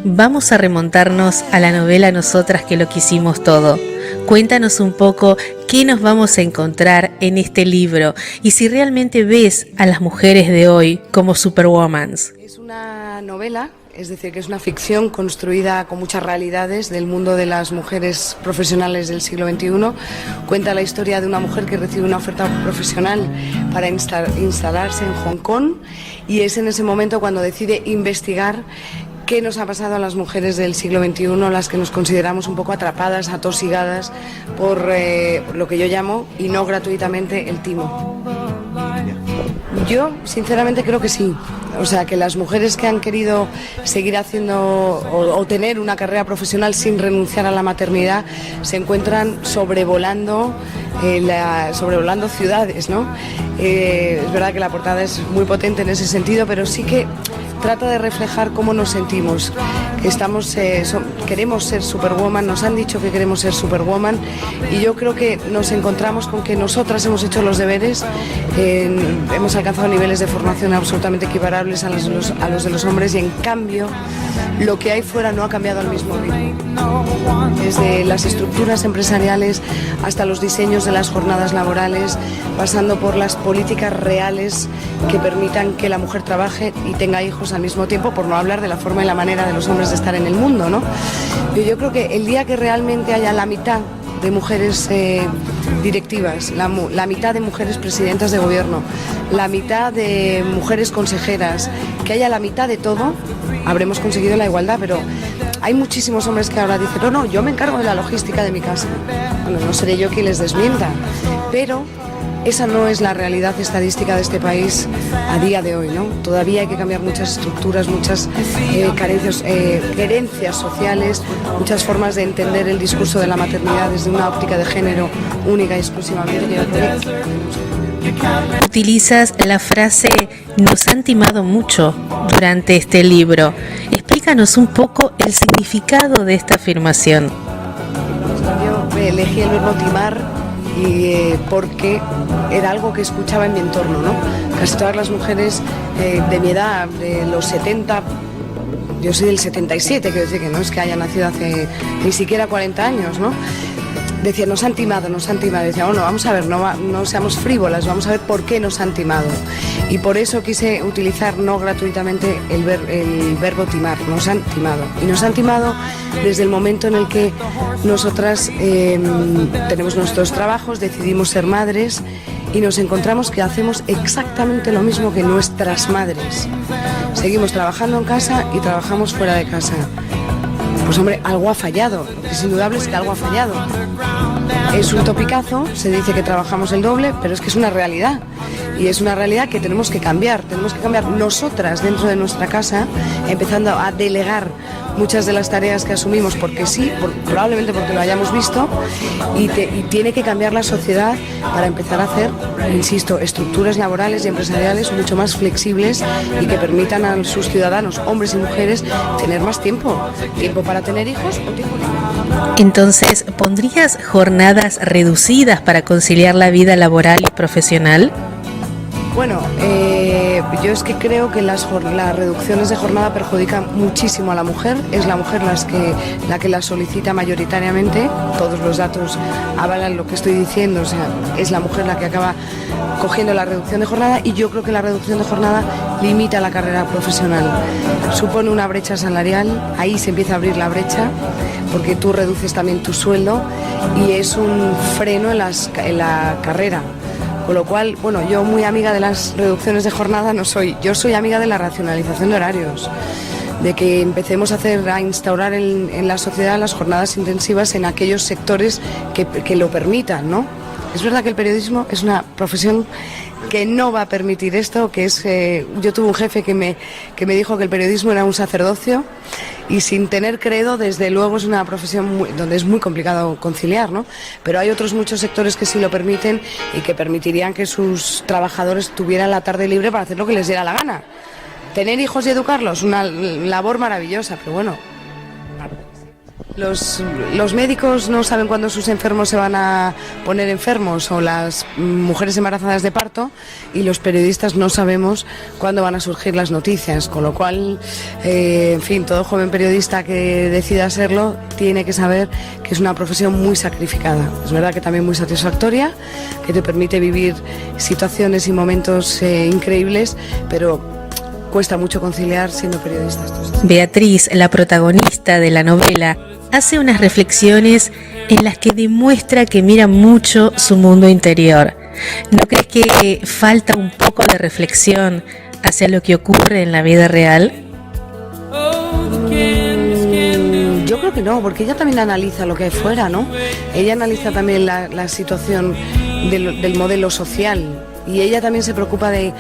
Vamos a remontarnos a la novela Nosotras que lo quisimos todo. Cuéntanos un poco qué nos vamos a encontrar en este libro y si realmente ves a las mujeres de hoy como superwomans. Es una novela, es decir, que es una ficción construida con muchas realidades del mundo de las mujeres profesionales del siglo XXI. Cuenta la historia de una mujer que recibe una oferta profesional para instalarse en Hong Kong y es en ese momento cuando decide investigar qué nos ha pasado a las mujeres del siglo XXI, las que nos consideramos un poco atrapadas, atosigadas por lo que yo llamo, y no gratuitamente, el timo. Yo sinceramente creo que sí. O sea, que las mujeres que han querido seguir haciendo o tener una carrera profesional sin renunciar a la maternidad se encuentran sobrevolando ciudades, ¿no? Es verdad que la portada es muy potente en ese sentido, pero sí que trata de reflejar cómo nos sentimos, que queremos ser superwoman, nos han dicho que queremos ser superwoman y yo creo que nos encontramos con que nosotras hemos hecho los deberes, hemos alcanzado niveles de formación absolutamente equiparables a los de los hombres y en cambio lo que hay fuera no ha cambiado al mismo ritmo. Desde las estructuras empresariales hasta los diseños de las jornadas laborales, pasando por las políticas reales que permitan que la mujer trabaje y tenga hijos al mismo tiempo, por no hablar de la forma y la manera de los hombres de estar en el mundo, ¿no? Yo creo que el día que realmente haya la mitad de mujeres directivas, la mitad de mujeres presidentas de gobierno, la mitad de mujeres consejeras, que haya la mitad de todo, habremos conseguido la igualdad, pero hay muchísimos hombres que ahora dicen, no, yo me encargo de la logística de mi casa. Bueno, no seré yo quien les desmienta, pero esa no es la realidad estadística de este país a día de hoy, ¿no? Todavía hay que cambiar muchas estructuras, muchas querencias sociales, muchas formas de entender el discurso de la maternidad desde una óptica de género única y exclusivamente. Utilizas la frase "nos han timado mucho" durante este libro. Explícanos un poco el significado de esta afirmación. Yo elegí el verbo timar porque era algo que escuchaba en mi entorno, ¿no? Casi todas las mujeres de mi edad, de los 70, yo soy del 77, quiero decir que no es que haya nacido hace ni siquiera 40 años, ¿no? Decían, nos han timado. Decía, bueno, vamos a ver, no seamos frívolas, vamos a ver por qué nos han timado. Y por eso quise utilizar no gratuitamente el verbo timar, nos han timado. Y nos han timado desde el momento en el que nosotras tenemos nuestros trabajos, decidimos ser madres y nos encontramos que hacemos exactamente lo mismo que nuestras madres. Seguimos trabajando en casa y trabajamos fuera de casa. Pues hombre, algo ha fallado, es indudable que algo ha fallado. Es un topicazo, se dice que trabajamos el doble, pero es que es una realidad. Y es una realidad que tenemos que cambiar nosotras dentro de nuestra casa, empezando a delegar muchas de las tareas que asumimos porque sí, probablemente porque lo hayamos visto, y tiene que cambiar la sociedad para empezar a hacer, insisto, estructuras laborales y empresariales mucho más flexibles y que permitan a sus ciudadanos, hombres y mujeres, tener más tiempo para tener hijos o tiempo libre. Entonces, ¿pondrías jornadas reducidas para conciliar la vida laboral y profesional? Bueno, yo es que creo que las reducciones de jornada perjudican muchísimo a la mujer. Es la mujer la que las solicita mayoritariamente. Todos los datos avalan lo que estoy diciendo. O sea, es la mujer la que acaba cogiendo la reducción de jornada y yo creo que la reducción de jornada limita la carrera profesional. Supone una brecha salarial, ahí se empieza a abrir la brecha porque tú reduces también tu sueldo y es un freno en la carrera. Con lo cual, bueno, yo muy amiga de las reducciones de jornada no soy. Yo soy amiga de la racionalización de horarios, de que empecemos a instaurar en la sociedad las jornadas intensivas en aquellos sectores que lo permitan, ¿no? Es verdad que el periodismo es una profesión que no va a permitir esto, que es yo tuve un jefe que me dijo que el periodismo era un sacerdocio y sin tener credo, desde luego es una profesión donde es muy complicado conciliar, ¿no? Pero hay otros muchos sectores que sí lo permiten y que permitirían que sus trabajadores tuvieran la tarde libre para hacer lo que les diera la gana. tener hijos y educarlos, una labor maravillosa, pero bueno. Los médicos no saben cuándo sus enfermos se van a poner enfermos, o las mujeres embarazadas de parto, y los periodistas no sabemos cuándo van a surgir las noticias, con lo cual, en fin, todo joven periodista que decida serlo tiene que saber que es una profesión muy sacrificada. Es verdad que también muy satisfactoria, que te permite vivir situaciones y momentos increíbles, pero cuesta mucho conciliar siendo periodista. Beatriz, la protagonista de la novela, hace unas reflexiones en las que demuestra que mira mucho su mundo interior. ¿No crees que falta un poco de reflexión hacia lo que ocurre en la vida real? Yo creo que no, porque ella también analiza lo que hay fuera, ¿no? Ella analiza también la situación del modelo social. Y ella también se preocupa de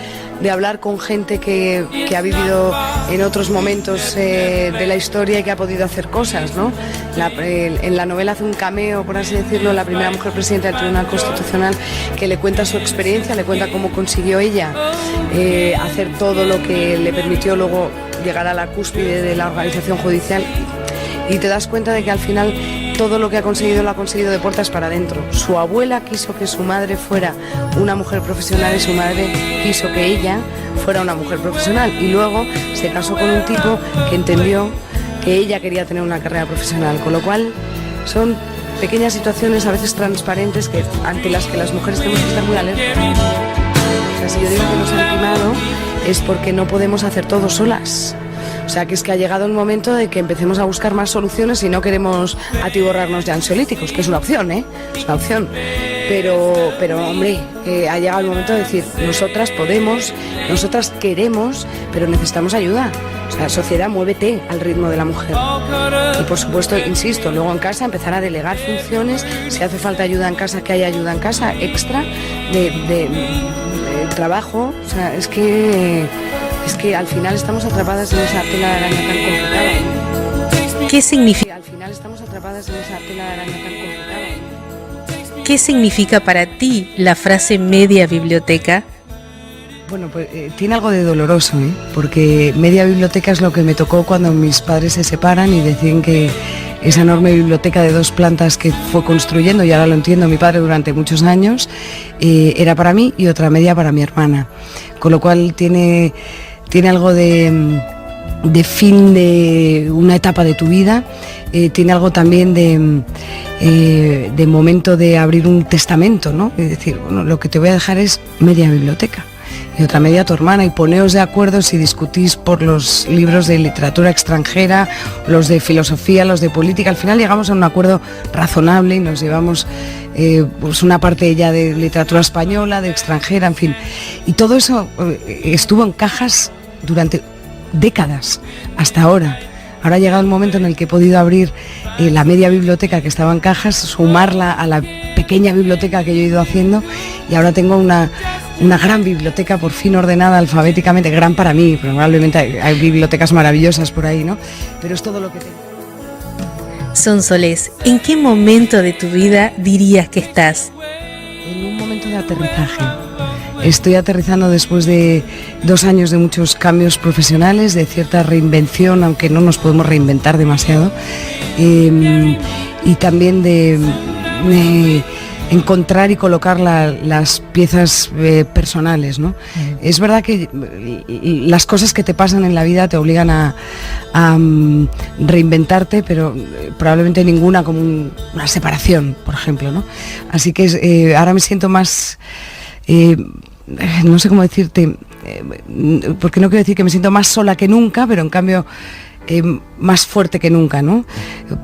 hablar con gente que ha vivido en otros momentos de la historia y que ha podido hacer cosas, ¿no? En la novela hace un cameo, por así decirlo, la primera mujer presidenta del Tribunal Constitucional, que le cuenta su experiencia, le cuenta cómo consiguió ella hacer todo lo que le permitió luego llegar a la cúspide de la organización judicial. Y te das cuenta de que al final todo lo que ha conseguido lo ha conseguido de puertas para adentro. Su abuela quiso que su madre fuera una mujer profesional y su madre quiso que ella fuera una mujer profesional. Y luego se casó con un tipo que entendió que ella quería tener una carrera profesional. Con lo cual son pequeñas situaciones a veces transparentes ante las que las mujeres tenemos que estar muy alertas. O sea, si yo digo que nos han timado es porque no podemos hacer todo solas. O sea, que es que ha llegado un momento de que empecemos a buscar más soluciones y no queremos atiborrarnos de ansiolíticos, que es una opción, ¿eh? Es una opción. Pero hombre, ha llegado el momento de decir, nosotras podemos, nosotras queremos, pero necesitamos ayuda. O sea, sociedad, muévete al ritmo de la mujer. Y por supuesto, insisto, luego en casa empezar a delegar funciones, si hace falta ayuda en casa, que haya ayuda en casa extra de trabajo. O sea, es que al final estamos atrapadas en esa tela de araña tan complicada. ¿Qué significa? Al final estamos atrapadas en esa tela de araña tan complicada. ¿Qué significa para ti la frase media biblioteca? Bueno, pues tiene algo de doloroso, ¿eh? Porque media biblioteca es lo que me tocó cuando mis padres se separan y deciden que esa enorme biblioteca de 2 plantas que fue construyendo, y ahora lo entiendo, mi padre durante muchos años, era para mí y otra media para mi hermana. Con lo cual tiene algo de fin de una etapa de tu vida, tiene algo también de momento de abrir un testamento, ¿no? Es decir, bueno, lo que te voy a dejar es media biblioteca y otra media a tu hermana, y poneos de acuerdo si discutís por los libros de literatura extranjera, los de filosofía, los de política. Al final llegamos a un acuerdo razonable y nos llevamos pues una parte ya de literatura española, de extranjera, en fin. Y todo eso estuvo en cajas durante décadas, hasta ahora. Ahora ha llegado el momento en el que he podido abrir la media biblioteca que estaba en cajas, sumarla a la pequeña biblioteca que yo he ido haciendo, y ahora tengo una gran biblioteca por fin ordenada alfabéticamente, gran para mí, probablemente hay bibliotecas maravillosas por ahí, ¿no? Pero es todo lo que tengo. Sonsoles, ¿en qué momento de tu vida dirías que estás? En un momento de aterrizaje. Estoy aterrizando después de 2 años de muchos cambios profesionales, de cierta reinvención, aunque no nos podemos reinventar demasiado, y también de encontrar y colocar las piezas personales, ¿no? Es verdad que las cosas que te pasan en la vida te obligan a reinventarte, pero probablemente ninguna como una separación, por ejemplo, ¿no? Así que ahora me siento más... no sé cómo decirte, porque no quiero decir que me siento más sola que nunca, pero en cambio más fuerte que nunca, ¿no?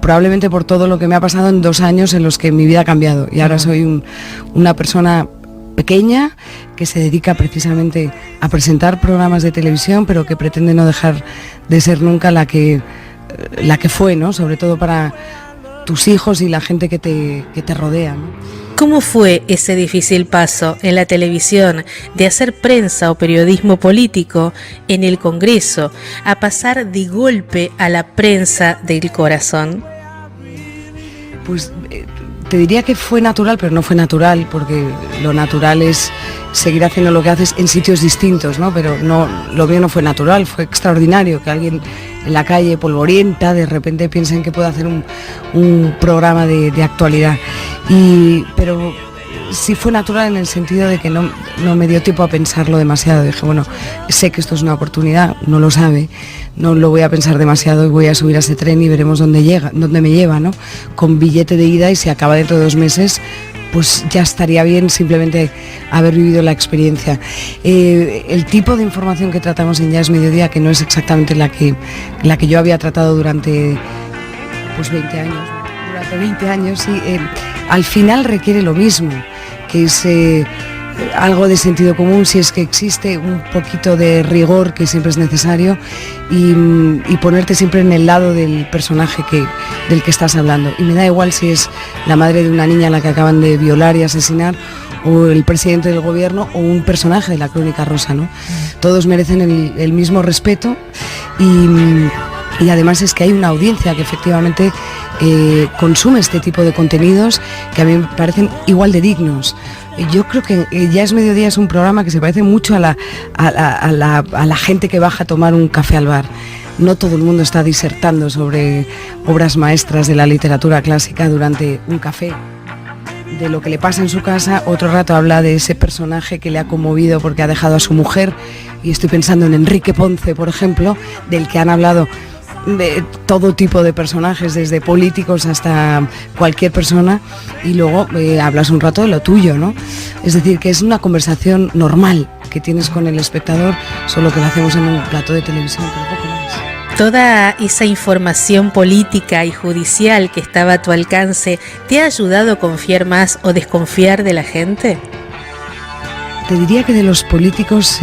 Probablemente por todo lo que me ha pasado en 2 años en los que mi vida ha cambiado, y ahora soy una persona pequeña que se dedica precisamente a presentar programas de televisión, pero que pretende no dejar de ser nunca la que fue, ¿no? Sobre todo para tus hijos y la gente que te rodea, ¿no? ¿Cómo fue ese difícil paso en la televisión de hacer prensa o periodismo político en el Congreso a pasar de golpe a la prensa del corazón? Pues te diría que fue natural, pero no fue natural, porque lo natural es seguir haciendo lo que haces en sitios distintos, ¿no? Pero no, lo mío no fue natural, fue extraordinario que alguien en la calle polvorienta de repente piense en que puede hacer un programa de actualidad. Pero sí fue natural en el sentido de que no me dio tiempo a pensarlo demasiado. Dije, bueno, sé que esto es una oportunidad, no lo sabe, no lo voy a pensar demasiado y voy a subir a ese tren y veremos dónde me lleva, ¿no? Con billete de ida, y si acaba dentro de 2 meses, pues ya estaría bien simplemente haber vivido la experiencia. El tipo de información que tratamos en Ya es Mediodía, que no es exactamente la que yo había tratado durante 20 años. Durante 20 años, sí, al final requiere lo mismo, que es algo de sentido común, si es que existe, un poquito de rigor, que siempre es necesario, y ponerte siempre en el lado del personaje del que estás hablando. Y me da igual si es la madre de una niña a la que acaban de violar y asesinar, o el presidente del gobierno, o un personaje de la Crónica Rosa, ¿no? Todos merecen el mismo respeto, y además es que hay una audiencia que efectivamente consume este tipo de contenidos que a mí me parecen igual de dignos. Yo creo que Ya es Mediodía es un programa que se parece mucho a la gente que baja a tomar un café al bar. No todo el mundo está disertando sobre obras maestras de la literatura clásica durante un café. De lo que le pasa en su casa, otro rato habla de ese personaje que le ha conmovido porque ha dejado a su mujer, y estoy pensando en Enrique Ponce, por ejemplo, del que han hablado de todo tipo de personajes, desde políticos hasta cualquier persona, y luego hablas un rato de lo tuyo, ¿no? Es decir, que es una conversación normal que tienes con el espectador, solo que lo hacemos en un plato de televisión, pero poco más. ¿Toda esa información política y judicial que estaba a tu alcance te ha ayudado a confiar más o desconfiar de la gente? Te diría que de los políticos,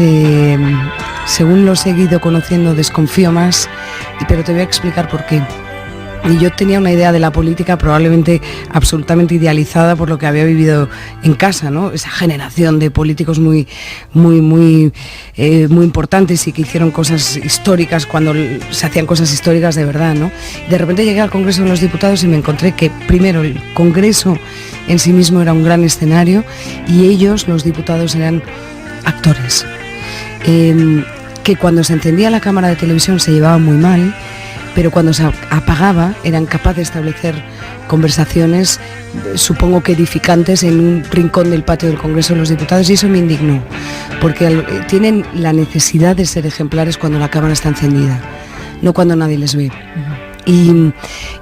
según los he ido conociendo, desconfío más, pero te voy a explicar por qué. Y yo tenía una idea de la política probablemente absolutamente idealizada por lo que había vivido en casa, ¿no? Esa generación de políticos muy importantes y que hicieron cosas históricas cuando se hacían cosas históricas de verdad, ¿no? De repente llegué al Congreso de los Diputados y me encontré que primero el Congreso en sí mismo era un gran escenario, y ellos, los diputados, eran actores. Que cuando se encendía la cámara de televisión se llevaba muy mal, pero cuando se apagaba eran capaces de establecer conversaciones, supongo que edificantes, en un rincón del patio del Congreso de los Diputados, y eso me indignó, porque tienen la necesidad de ser ejemplares cuando la cámara está encendida, no cuando nadie les ve.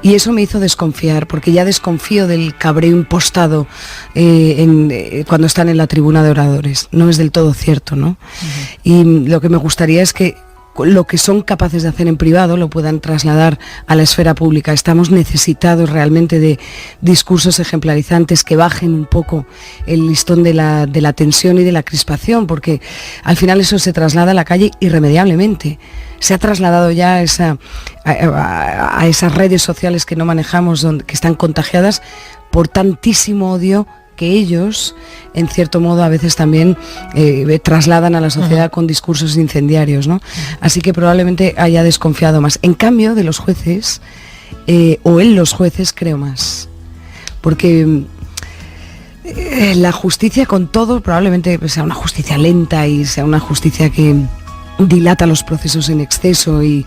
Y eso me hizo desconfiar, porque ya desconfío del cabreo impostado cuando están en la tribuna de oradores. No es del todo cierto, ¿no? Y lo que me gustaría es que lo que son capaces de hacer en privado lo puedan trasladar a la esfera pública. Estamos necesitados realmente de discursos ejemplarizantes que bajen un poco el listón de la tensión y de la crispación, porque al final eso se traslada a la calle irremediablemente. Se ha trasladado ya a esas redes sociales que no manejamos, que están contagiadas por tantísimo odio que ellos, en cierto modo, a veces también trasladan a la sociedad con discursos incendiarios, ¿no? Así que probablemente haya desconfiado más. En cambio, de los jueces, o en los jueces, creo más. Porque la justicia, con todo, probablemente sea una justicia lenta y sea una justicia que dilata los procesos en exceso y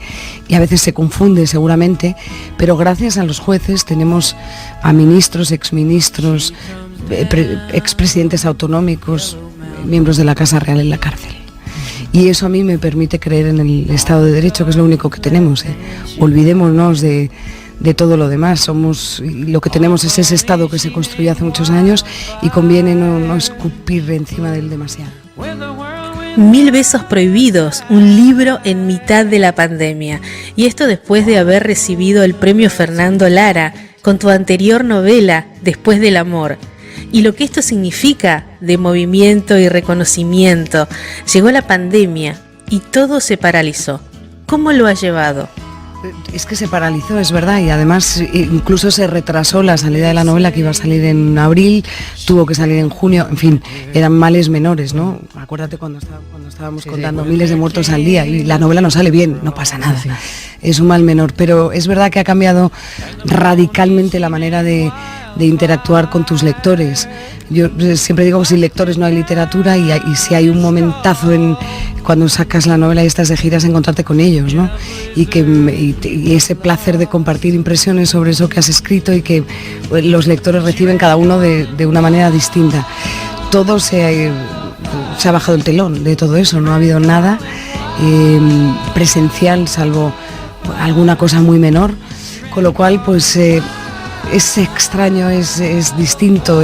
a veces se confunde seguramente, pero gracias a los jueces tenemos a ministros, exministros, expresidentes autonómicos, miembros de la Casa Real en la cárcel. Y eso a mí me permite creer en el Estado de Derecho, que es lo único que tenemos. Olvidémonos de todo lo demás. Lo que tenemos es ese Estado que se construyó hace muchos años, y conviene no escupir encima de él demasiado. 1000 besos prohibidos, un libro en mitad de la pandemia. Y esto después de haber recibido el premio Fernando Lara con tu anterior novela, Después del amor. Y lo que esto significa de movimiento y reconocimiento. Llegó la pandemia y todo se paralizó. ¿Cómo lo has llevado? Es que se paralizó, es verdad, y además incluso se retrasó la salida de la novela, que iba a salir en abril, tuvo que salir en junio, en fin, eran males menores, ¿no? Acuérdate cuando estábamos contando miles de muertos al día, y la novela no sale bien, no pasa nada, es un mal menor, pero es verdad que ha cambiado radicalmente la manera de de interactuar con tus lectores. Yo siempre digo que sin lectores no hay literatura y si hay un momentazo cuando sacas la novela y estás de giras, encontrarte con ellos, ¿no? Y ese placer de compartir impresiones sobre eso que has escrito y que los lectores reciben cada uno de una manera distinta. Todo se ha bajado el telón de todo eso, no ha habido nada presencial salvo alguna cosa muy menor, con lo cual pues es extraño, es distinto,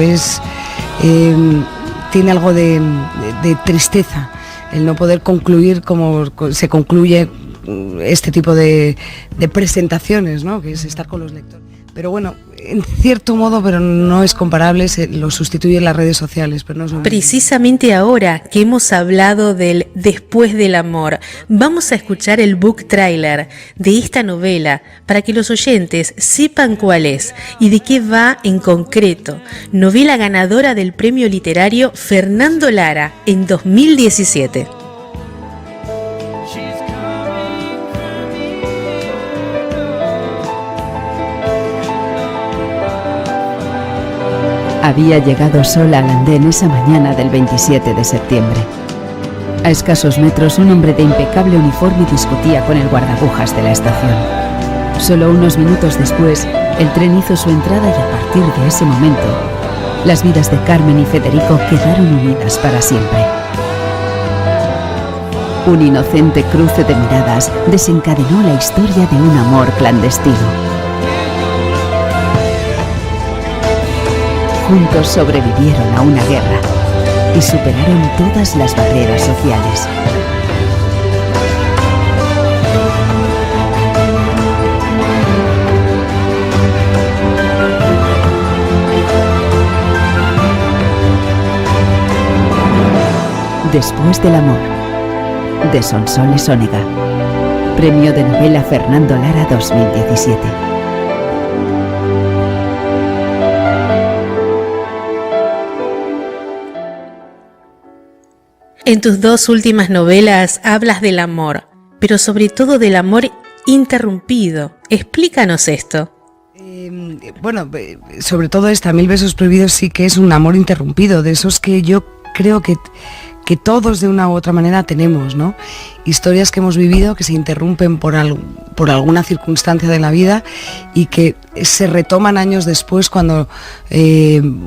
tiene algo de tristeza el no poder concluir como se concluye este tipo de presentaciones, ¿no? Que es estar con los lectores. Pero bueno, en cierto modo, pero no es comparable, lo sustituyen las redes sociales, pero no es lo mismo. Precisamente ahora que hemos hablado del después del amor, vamos a escuchar el book trailer de esta novela para que los oyentes sepan cuál es y de qué va en concreto. Novela ganadora del premio literario Fernando Lara en 2017. Había llegado sola al andén esa mañana del 27 de septiembre. A escasos metros, un hombre de impecable uniforme discutía con el guardabujas de la estación. Solo unos minutos después, el tren hizo su entrada y a partir de ese momento, las vidas de Carmen y Federico quedaron unidas para siempre. Un inocente cruce de miradas desencadenó la historia de un amor clandestino. Juntos sobrevivieron a una guerra y superaron todas las barreras sociales. Después del amor, de Sonsoles Onega. Premio de novela Fernando Lara 2017. En tus dos últimas novelas hablas del amor, pero sobre todo del amor interrumpido. Explícanos esto. Bueno, sobre todo esta, 1000 besos prohibidos sí que es un amor interrumpido, de esos que yo creo que todos de una u otra manera tenemos, ¿no? Historias que hemos vivido que se interrumpen por alguna circunstancia de la vida y que se retoman años después cuando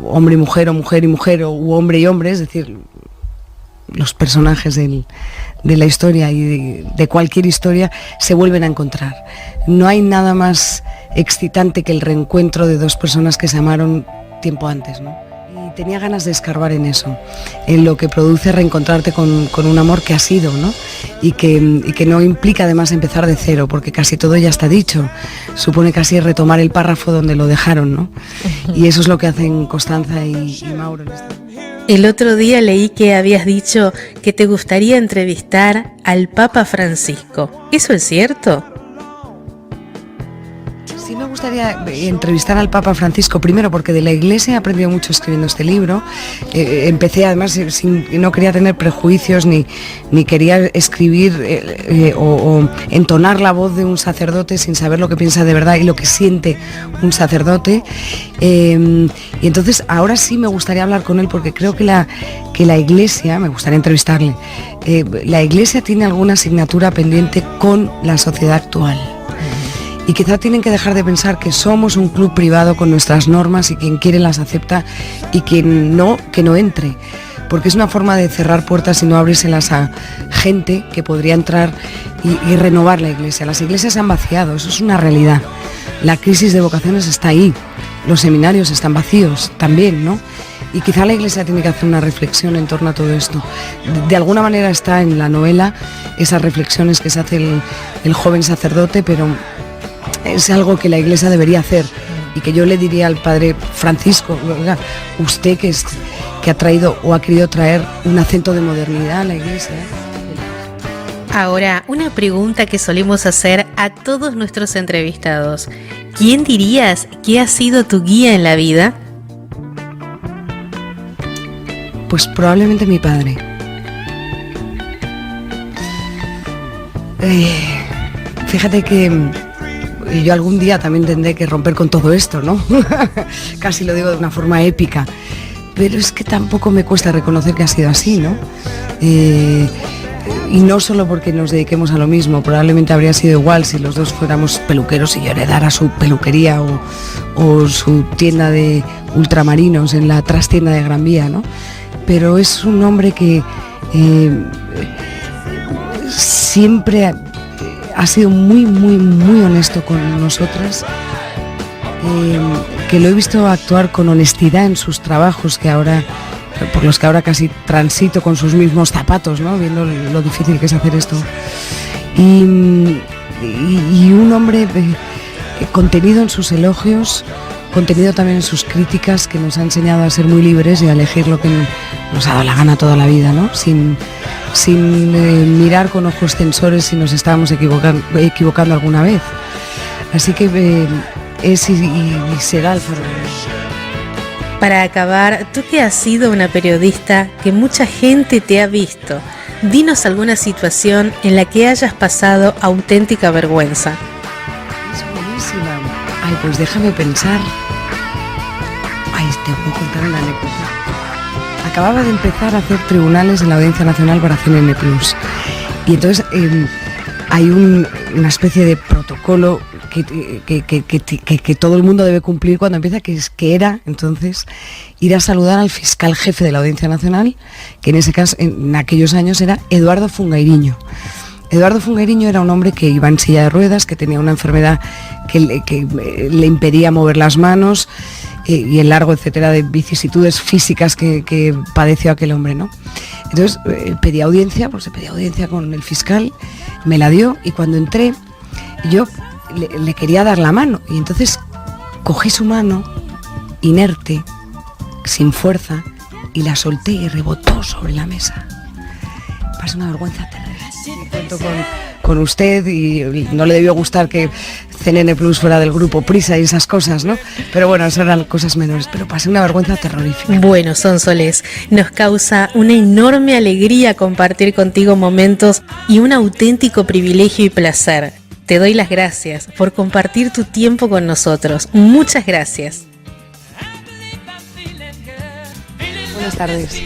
hombre y mujer, o mujer y mujer, o hombre y hombre, es decir, los personajes de la historia y de cualquier historia se vuelven a encontrar. No hay nada más excitante que el reencuentro de dos personas que se amaron tiempo antes, ¿no? Y tenía ganas de escarbar en eso, en lo que produce reencontrarte con un amor que ha sido, ¿no? Y que no implica además empezar de cero, porque casi todo ya está dicho. Supone casi retomar el párrafo donde lo dejaron, ¿no? Y eso es lo que hacen Constanza y Mauro en este. El otro día leí que habías dicho que te gustaría entrevistar al Papa Francisco. ¿Eso es cierto? Sí, me gustaría entrevistar al Papa Francisco, primero porque de la Iglesia he aprendido mucho escribiendo este libro. Empecé además no quería tener prejuicios ni quería escribir o entonar la voz de un sacerdote sin saber lo que piensa de verdad y lo que siente un sacerdote. Y entonces ahora sí me gustaría hablar con él porque creo que la Iglesia, me gustaría entrevistarle, la Iglesia tiene alguna asignatura pendiente con la sociedad actual. Y quizá tienen que dejar de pensar que somos un club privado con nuestras normas y quien quiere las acepta y quien no, que no entre. Porque es una forma de cerrar puertas y no abrírselas a gente que podría entrar y renovar la Iglesia. Las iglesias se han vaciado, eso es una realidad. La crisis de vocaciones está ahí, los seminarios están vacíos también, ¿no? Y quizá la Iglesia tiene que hacer una reflexión en torno a todo esto. De alguna manera está en la novela esas reflexiones que se hace el joven sacerdote, pero es algo que la Iglesia debería hacer y que yo le diría al padre Francisco, oiga, usted que ha traído o ha querido traer un acento de modernidad a la Iglesia. Ahora, una pregunta que solemos hacer a todos nuestros entrevistados. ¿Quién dirías que ha sido tu guía en la vida? Pues probablemente mi padre. Fíjate que yo algún día también tendré que romper con todo esto, ¿no? Casi lo digo de una forma épica. Pero es que tampoco me cuesta reconocer que ha sido así, ¿no? Y no solo porque nos dediquemos a lo mismo, probablemente habría sido igual si los dos fuéramos peluqueros y yo heredara su peluquería o su tienda de ultramarinos en la trastienda de Gran Vía, ¿no? Pero es un hombre que siempre ha sido muy honesto con nosotras, que lo he visto actuar con honestidad en sus trabajos por los que ahora casi transito con sus mismos zapatos, ¿no? Viendo lo difícil que es hacer esto. Y un hombre contenido en sus elogios, contenido también en sus críticas, que nos ha enseñado a ser muy libres y a elegir lo que nos ha dado la gana toda la vida, ¿no? Sin mirar con ojos censores si nos estábamos equivocando alguna vez. Así que es y será el faro. Para acabar, tú que has sido una periodista que mucha gente te ha visto, dinos alguna situación en la que hayas pasado auténtica vergüenza. Es buenísima. Ay, pues déjame pensar. Ay, te voy a contar una anécdota. Acababa de empezar a hacer tribunales en la Audiencia Nacional para CNN+. Y entonces hay una especie de protocolo que todo el mundo debe cumplir cuando empieza, que era entonces ir a saludar al fiscal jefe de la Audiencia Nacional, que en ese caso, en aquellos años, era Eduardo Fungairiño. Eduardo Fungairiño era un hombre que iba en silla de ruedas, que tenía una enfermedad que le impedía mover las manos, y el largo etcétera de vicisitudes físicas que padeció aquel hombre, ¿no? Entonces pedí audiencia, pues se pedía audiencia con el fiscal, me la dio, y cuando entré yo le quería dar la mano, y entonces cogí su mano inerte, sin fuerza, y la solté y rebotó sobre la mesa. Pasa una vergüenza terrible. Cuento con usted, y no le debió gustar que CNN Plus fuera del grupo Prisa y esas cosas, ¿no? Pero bueno, esas eran cosas menores, pero pasé una vergüenza terrorífica. Bueno, Sonsoles, nos causa una enorme alegría compartir contigo momentos y un auténtico privilegio y placer. Te doy las gracias por compartir tu tiempo con nosotros. Muchas gracias. Buenas tardes.